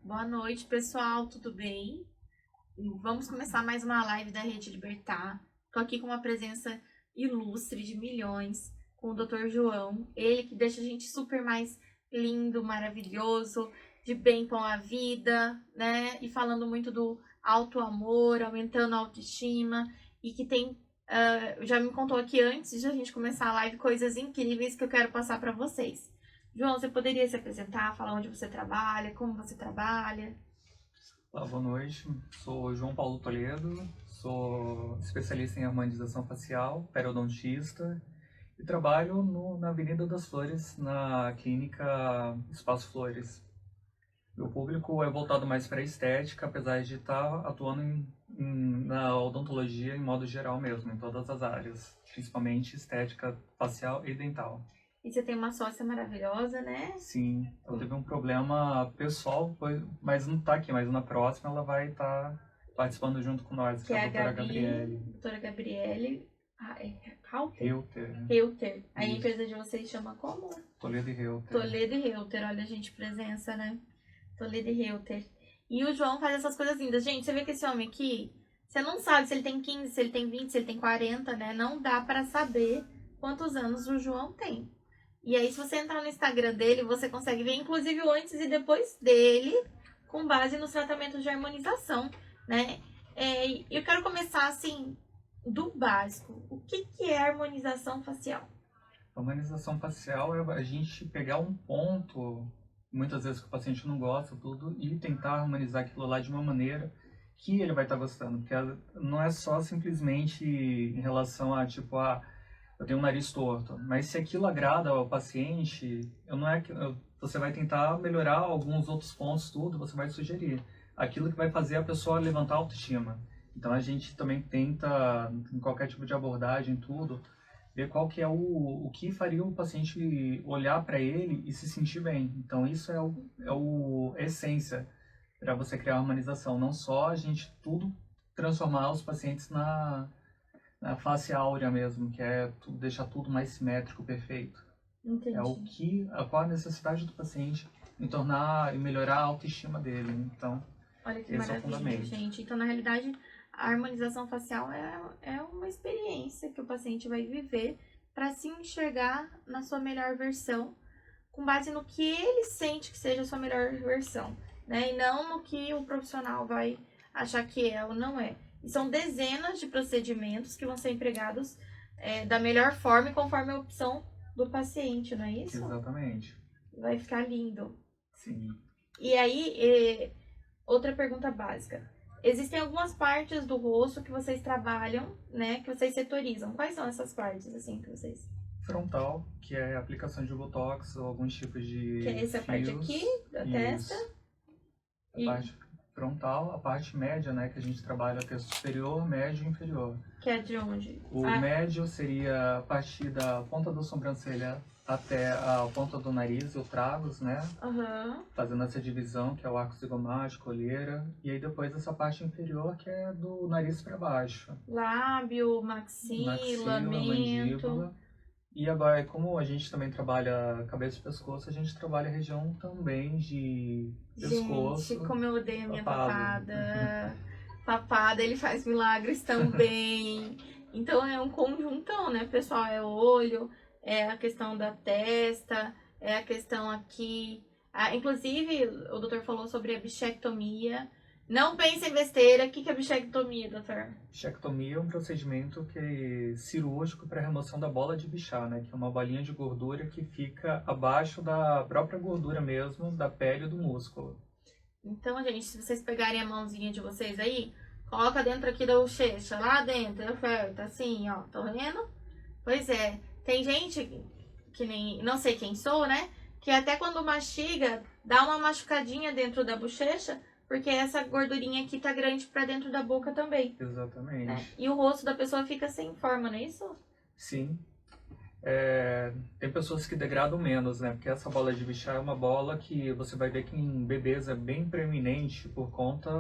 Boa noite, pessoal, tudo bem? Vamos começar mais uma live da Rede Libertar. Tô aqui com uma presença ilustre de milhões, com o Dr. João, ele que deixa a gente super mais lindo, maravilhoso, de bem com a vida, né? E falando muito do alto amor, aumentando a autoestima e que tem, já me contou aqui antes de a gente começar a live coisas incríveis que eu quero passar para vocês. João, você poderia se apresentar, falar onde você trabalha, como você trabalha? Olá, boa noite. Sou João Paulo Toledo, sou especialista em harmonização facial, periodontista e trabalho na Avenida das Flores, na clínica Espaço Flores. Meu público é voltado mais para a estética, apesar de estar atuando na odontologia em modo geral mesmo, em todas as áreas, principalmente estética facial e dental. E você tem uma sócia maravilhosa, né? Sim, ela teve um problema pessoal, mas não está aqui, mas na próxima ela vai estar participando junto com nós, que Que é é a a doutora Gabi, Gabriele doutora Gabriele Reuter? Reuter. Reuter. Aí a Isso. empresa de vocês chama como? Toledo e Reuter. Toledo e Reuter. Olha, gente, presença, né? Toledo e Reuter. E o João faz essas coisas lindas. Gente, você vê que esse homem aqui, você não sabe se ele tem 15, se ele tem 20, se ele tem 40, né? Não dá pra saber quantos anos o João tem. E aí, se você entrar no Instagram dele, você consegue ver, inclusive, o antes e depois dele, com base nos tratamentos de harmonização, né? Eu quero começar, assim, do básico. O que é harmonização facial? A humanização facial é a gente pegar um ponto, muitas vezes que o paciente não gosta, tudo, e tentar harmonizar aquilo lá de uma maneira que ele vai estar gostando. Porque não é só simplesmente em relação a, tipo, eu tenho um nariz torto. Mas se aquilo agrada ao paciente, eu não é que você vai tentar melhorar alguns outros pontos, tudo, você vai sugerir. Aquilo que vai fazer a pessoa levantar a autoestima. Então a gente também tenta, em qualquer tipo de abordagem, tudo, ver qual que é o que faria o paciente olhar para ele e se sentir bem. Então isso é a essência para você criar a harmonização. Não só a gente tudo transformar os pacientes na face áurea mesmo, que é deixar tudo mais simétrico, perfeito. Entendi. É qual a necessidade do paciente em tornar e melhorar a autoestima dele. Então, Olha que esse é o maravilha, fundamento. gente. Então, na realidade, a harmonização facial é uma experiência que o paciente vai viver para se enxergar na sua melhor versão, com base no que ele sente que seja a sua melhor versão, né? E não no que o profissional vai achar que é ou não é. E são dezenas de procedimentos que vão ser empregados da melhor forma e conforme a opção do paciente, não é isso? Exatamente. Vai ficar lindo. Sim. E aí, outra pergunta básica. Existem algumas partes do rosto que vocês trabalham, né? Que vocês setorizam. Quais são essas partes, assim, que vocês... Frontal, que é a aplicação de botox ou alguns tipos de Que é essa parte fios. aqui, da Isso. testa. A parte frontal, a parte média, né, que a gente trabalha que é superior, médio e inferior. Que é de onde? O médio seria a partir da ponta da sobrancelha até a ponta do nariz, o tragus, né? Aham. Fazendo essa divisão, que é o arco zigomático, olheira. E aí depois essa parte inferior, que é do nariz para baixo. Lábio, maxila, mento. Mandíbula. E agora, como a gente também trabalha cabeça e pescoço, a gente trabalha a região também de pescoço. Gente, como eu odeio a minha papado. papada. Papada, ele faz milagres também. Então é um conjuntão, né, pessoal? É o olho, é a questão da testa, é a questão aqui. Inclusive, o doutor falou sobre a bichectomia. Não pense em besteira. O que é bichectomia, doutor? Bichectomia é um procedimento cirúrgico para remoção da bola de bichar, né? Que é uma bolinha de gordura que fica abaixo da própria gordura mesmo, da pele e do músculo. Então, gente, se vocês pegarem a mãozinha de vocês aí, coloca dentro aqui da bochecha, lá dentro, aperta assim, ó, tá vendo? Pois é, tem gente que nem, não sei quem sou, né? Que até quando mastiga, dá uma machucadinha dentro da bochecha, porque essa gordurinha aqui tá grande pra dentro da boca também. Exatamente. Né? E o rosto da pessoa fica sem forma, não é isso? Sim. Tem pessoas que degradam menos, né? Porque essa bola de bichar é uma bola que você vai ver que em bebês é bem preeminente por conta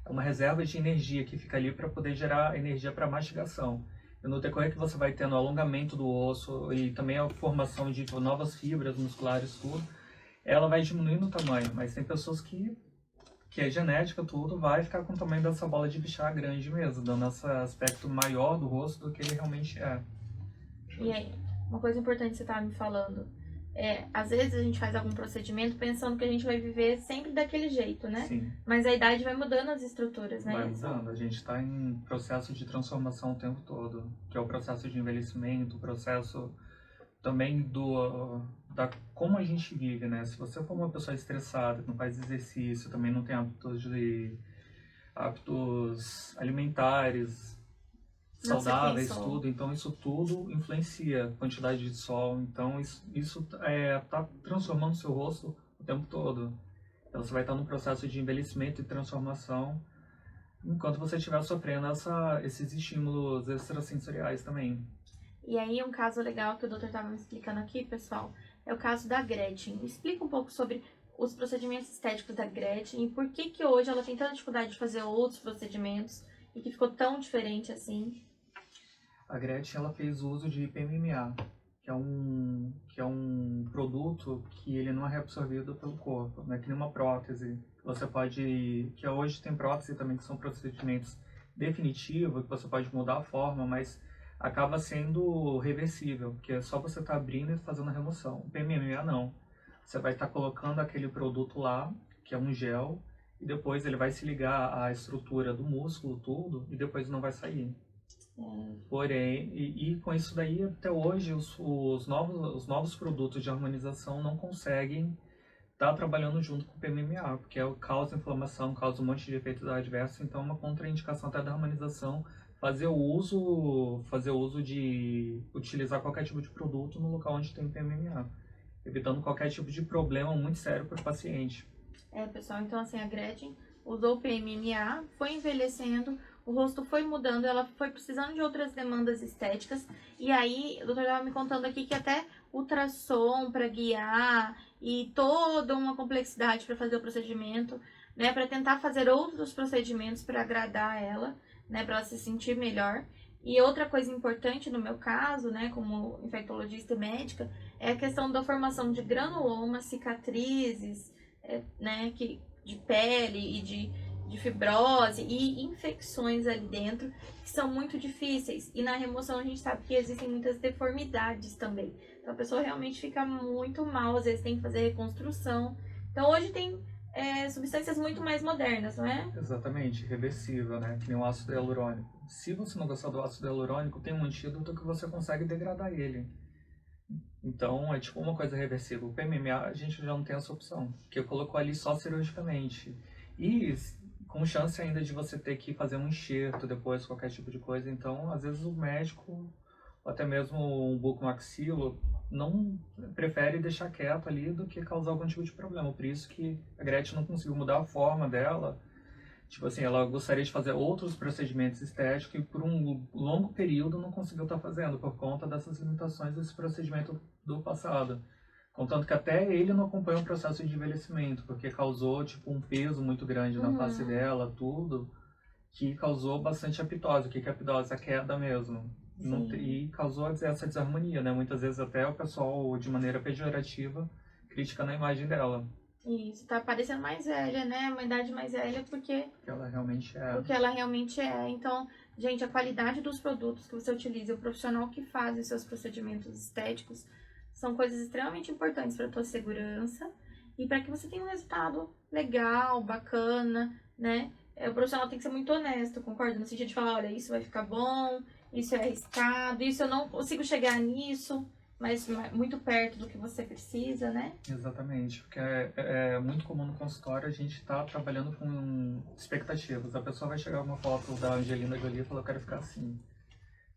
uma reserva de energia que fica ali para poder gerar energia para mastigação. E no decorrer que você vai tendo alongamento do osso e também a formação de novas fibras musculares, tudo, ela vai diminuindo o tamanho, mas tem pessoas que é genética, tudo, vai ficar com o tamanho dessa bola de bichar grande mesmo, dando esse aspecto maior do rosto do que ele realmente é. E aí, uma coisa importante que você estava me falando, às vezes a gente faz algum procedimento pensando que a gente vai viver sempre daquele jeito, né? Sim. Mas a idade vai mudando as estruturas, né? Vai mudando, a gente está em processo de transformação o tempo todo, que é o processo de envelhecimento, o processo também da como a gente vive, né? Se você for uma pessoa estressada, que não faz exercício, também não tem hábitos alimentares Não se saudáveis, pensou. tudo, então isso tudo influencia a quantidade de sol, então isso tá transformando o seu rosto o tempo todo. Então você vai estar num processo de envelhecimento e transformação enquanto você estiver sofrendo esses estímulos extrasensoriais também. E aí, um caso legal que o doutor estava me explicando aqui, pessoal, é o caso da Gretchen. Me explica um pouco sobre os procedimentos estéticos da Gretchen e por que que hoje ela tem tanta dificuldade de fazer outros procedimentos e que ficou tão diferente assim. A Gretchen, ela fez uso de PMMA, que é um produto que ele não é reabsorvido pelo corpo, não é que nem uma prótese. Que hoje tem prótese também que são procedimentos definitivos, que você pode mudar a forma, mas acaba sendo reversível, porque é só você estar abrindo e fazendo a remoção. O PMMA não. Você vai estar colocando aquele produto lá, que é um gel, e depois ele vai se ligar à estrutura do músculo, tudo, e depois não vai sair. Porém, e com isso daí, até hoje, os novos produtos de harmonização não conseguem estar trabalhando junto com o PMMA, porque causa inflamação, causa um monte de efeitos adversos, então é uma contraindicação até da harmonização fazer uso de utilizar qualquer tipo de produto no local onde tem PMMA, evitando qualquer tipo de problema muito sério para o paciente. Pessoal, então assim, a Gretchen usou o PMMA, foi envelhecendo, o rosto foi mudando, ela foi precisando de outras demandas estéticas, e aí o doutor estava me contando aqui que até ultrassom para guiar e toda uma complexidade para fazer o procedimento, né, para tentar fazer outros procedimentos para agradar ela, né, para ela se sentir melhor. E outra coisa importante no meu caso, né, como infectologista e médica, é a questão da formação de granulomas, cicatrizes, né, de pele e de fibrose e infecções ali dentro que são muito difíceis. E na remoção a gente sabe que existem muitas deformidades também. Então a pessoa realmente fica muito mal, às vezes tem que fazer reconstrução. Então hoje tem substâncias muito mais modernas, não é? Exatamente, reversível, né? Que nem o ácido hialurônico. Se você não gostar do ácido hialurônico, tem um antídoto que você consegue degradar ele. Então, é tipo uma coisa reversível. O PMMA, a gente já não tem essa opção, porque colocou ali só cirurgicamente. E com chance ainda de você ter que fazer um enxerto depois, qualquer tipo de coisa. Então, às vezes o médico, ou até mesmo um bucomaxilo, não prefere deixar quieto ali do que causar algum tipo de problema. Por isso que a Gretchen não conseguiu mudar a forma dela. Tipo assim, ela gostaria de fazer outros procedimentos estéticos e por um longo período não conseguiu estar fazendo por conta dessas limitações desse procedimento do passado. Contanto que até ele não acompanha o processo de envelhecimento, porque causou tipo um peso muito grande na face dela, tudo, que causou bastante apitose. O que é apitose? A queda mesmo. E causou essa desarmonia, né? Muitas vezes até o pessoal, de maneira pejorativa, critica na imagem dela. Isso, tá parecendo mais velha, né? Uma idade mais velha porque Ela realmente é. do que ela realmente é. Então, gente, a qualidade dos produtos que você utiliza, o profissional que faz os seus procedimentos estéticos, são coisas extremamente importantes para a tua segurança e para que você tenha um resultado legal, bacana, né? O profissional tem que ser muito honesto, concorda? No sentido de falar, olha, isso vai ficar bom, isso é arriscado, isso eu não consigo chegar nisso, mas muito perto do que você precisa, né? Exatamente, porque é muito comum no consultório a gente estar trabalhando com expectativas. A pessoa vai chegar uma foto da Angelina Jolie e falar, eu quero ficar assim.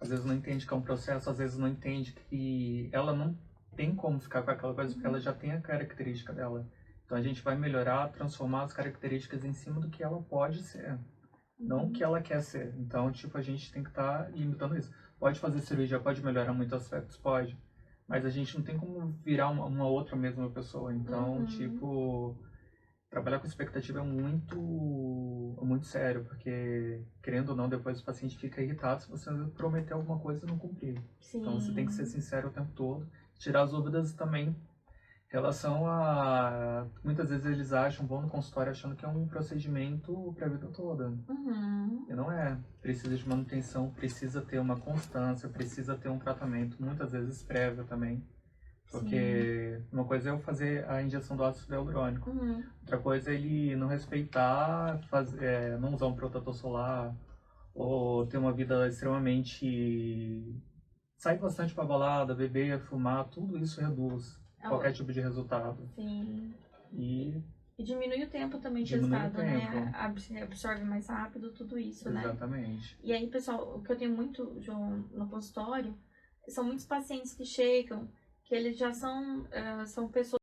Às vezes não entende que é um processo, às vezes não entende que ela não tem como ficar com aquela coisa, porque ela já tem a característica dela. Então a gente vai melhorar, transformar as características em cima do que ela pode ser, não o que ela quer ser. Então, tipo, a gente tem que estar limitando isso. Pode fazer cirurgia, pode melhorar muitos aspectos, pode. Mas a gente não tem como virar uma outra mesma pessoa. Então, tipo, trabalhar com expectativa é muito sério, porque, querendo ou não, depois o paciente fica irritado se você prometer alguma coisa e não cumprir. Sim. Então, você tem que ser sincero o tempo todo, tirar as dúvidas e também Relação a... Muitas vezes eles vão no consultório achando que é um procedimento para a vida toda. Uhum. E não é. Precisa de manutenção, precisa ter uma constância, precisa ter um tratamento, muitas vezes prévio também. Porque uma coisa é eu fazer a injeção do ácido hialurônico. Uhum. Outra coisa é ele não respeitar, não usar um protetor solar, ou ter uma vida extremamente... Sair bastante pra balada, beber, fumar, tudo isso reduz qualquer tipo de resultado. Sim. E diminui o tempo também de diminui o resultado, né? tempo. Absorve mais rápido tudo isso, né? Exatamente. E aí, pessoal, o que eu tenho muito, João, no consultório, são muitos pacientes que chegam, que eles já são pessoas